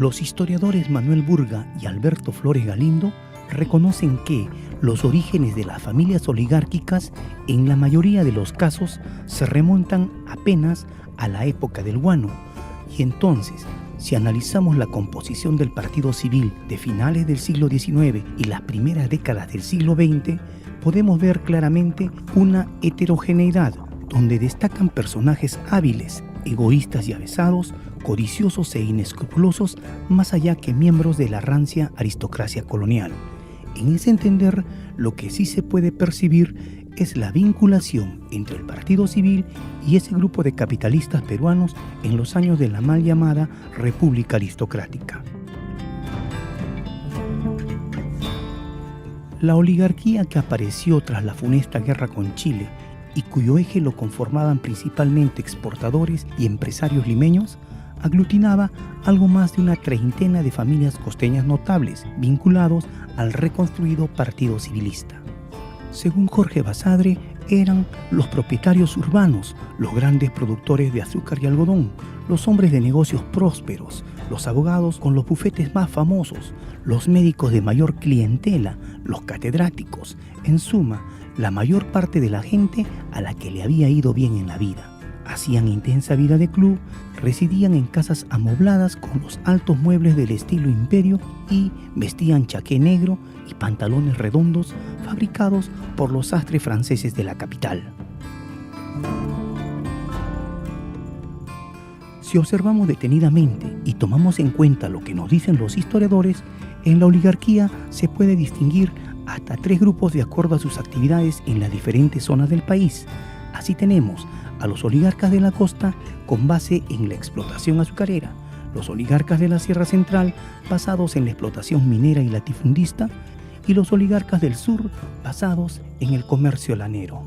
Los historiadores Manuel Burga y Alberto Flores Galindo reconocen que los orígenes de las familias oligárquicas en la mayoría de los casos se remontan apenas a la época del guano, y entonces, si analizamos la composición del partido civil de finales del siglo XIX y las primeras décadas del siglo XX, podemos ver claramente una heterogeneidad donde destacan personajes hábiles, egoístas y avesados, codiciosos e inescrupulosos, más allá que miembros de la rancia aristocracia colonial. En ese entender, lo que sí se puede percibir es la vinculación entre el partido civil y ese grupo de capitalistas peruanos en los años de la mal llamada República Aristocrática. La oligarquía que apareció tras la funesta guerra con Chile y cuyo eje lo conformaban principalmente exportadores y empresarios limeños, aglutinaba algo más de una treintena de familias costeñas notables vinculados al reconstruido partido civilista. Según Jorge Basadre, eran los propietarios urbanos, los grandes productores de azúcar y algodón, los hombres de negocios prósperos, los abogados con los bufetes más famosos, los médicos de mayor clientela, los catedráticos, en suma, la mayor parte de la gente a la que le había ido bien en la vida. Hacían intensa vida de club, residían en casas amobladas con los altos muebles del estilo imperio y vestían chaqué negro y pantalones redondos fabricados por los sastres franceses de la capital. Si observamos detenidamente y tomamos en cuenta lo que nos dicen los historiadores, en la oligarquía se puede distinguir hasta 3 grupos de acuerdo a sus actividades en las diferentes zonas del país. Así tenemos a los oligarcas de la costa con base en la explotación azucarera, los oligarcas de la Sierra Central basados en la explotación minera y latifundista, y los oligarcas del sur basados en el comercio lanero.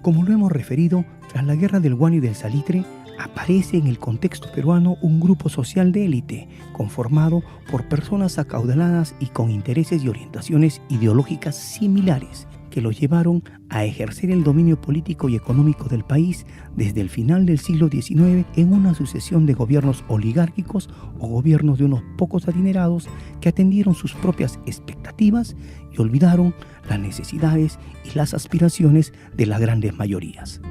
Como lo hemos referido, tras la guerra del guano y del salitre, aparece en el contexto peruano un grupo social de élite conformado por personas acaudaladas y con intereses y orientaciones ideológicas similares que lo llevaron a ejercer el dominio político y económico del país desde el final del siglo XIX en una sucesión de gobiernos oligárquicos o gobiernos de unos pocos adinerados que atendieron sus propias expectativas y olvidaron las necesidades y las aspiraciones de las grandes mayorías.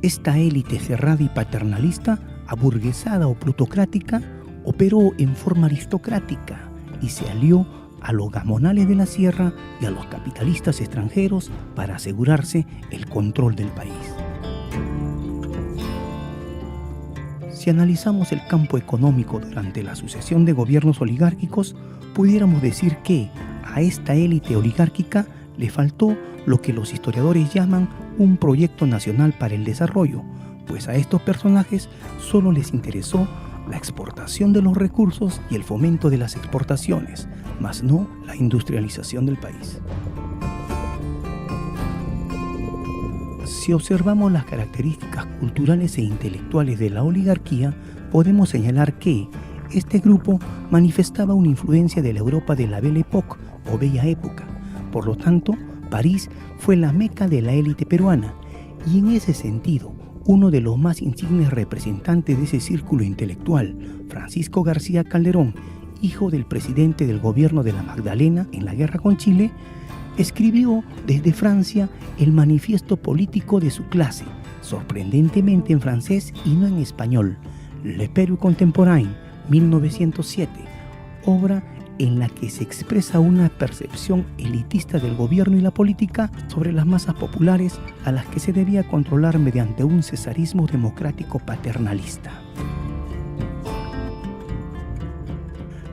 Esta élite cerrada y paternalista, aburguesada o plutocrática, operó en forma aristocrática y se alió a los gamonales de la sierra y a los capitalistas extranjeros para asegurarse el control del país. Si analizamos el campo económico durante la sucesión de gobiernos oligárquicos, pudiéramos decir que a esta élite oligárquica le faltó lo que los historiadores llaman un proyecto nacional para el desarrollo, pues a estos personajes solo les interesó la exportación de los recursos y el fomento de las exportaciones, mas no la industrialización del país. Si observamos las características culturales e intelectuales de la oligarquía, podemos señalar que este grupo manifestaba una influencia de la Europa de la Belle Époque o Bella Época. Por lo tanto, París fue la meca de la élite peruana y en ese sentido, uno de los más insignes representantes de ese círculo intelectual, Francisco García Calderón, hijo del presidente del gobierno de la Magdalena en la guerra con Chile, escribió desde Francia el manifiesto político de su clase, sorprendentemente en francés y no en español, Le Pérou Contemporain, 1907, obra en la que se expresa una percepción elitista del gobierno y la política sobre las masas populares a las que se debía controlar mediante un cesarismo democrático paternalista.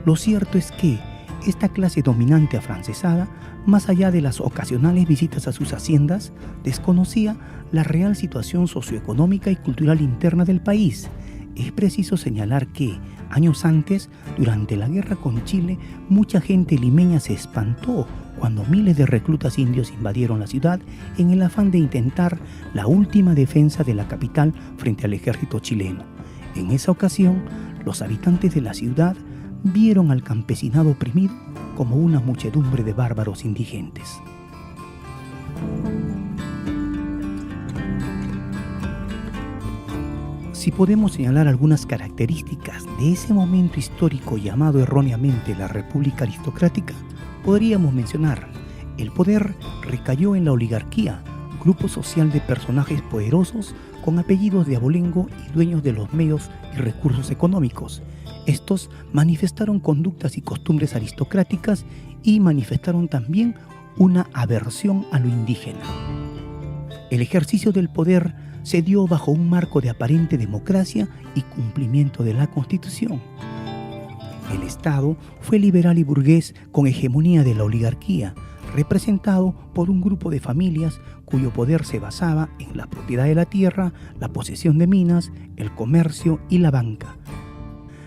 Lo cierto es que esta clase dominante afrancesada, más allá de las ocasionales visitas a sus haciendas, desconocía la real situación socioeconómica y cultural interna del país. Es preciso señalar que, años antes, durante la guerra con Chile, mucha gente limeña se espantó cuando miles de reclutas indios invadieron la ciudad en el afán de intentar la última defensa de la capital frente al ejército chileno. En esa ocasión, los habitantes de la ciudad vieron al campesinado oprimido como una muchedumbre de bárbaros indigentes. Si podemos señalar algunas características de ese momento histórico llamado erróneamente la República Aristocrática, podríamos mencionar: el poder recayó en la oligarquía, grupo social de personajes poderosos con apellidos de abolengo y dueños de los medios y recursos económicos. Estos manifestaron conductas y costumbres aristocráticas y manifestaron también una aversión a lo indígena. El ejercicio del poder se dio bajo un marco de aparente democracia y cumplimiento de la Constitución. El Estado fue liberal y burgués con hegemonía de la oligarquía, representado por un grupo de familias cuyo poder se basaba en la propiedad de la tierra, la posesión de minas, el comercio y la banca.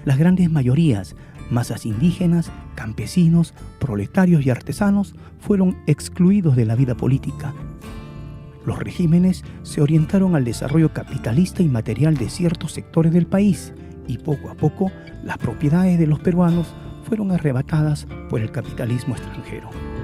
Las grandes mayorías, masas indígenas, campesinos, proletarios y artesanos, fueron excluidos de la vida política. Los regímenes se orientaron al desarrollo capitalista y material de ciertos sectores del país, y poco a poco las propiedades de los peruanos fueron arrebatadas por el capitalismo extranjero.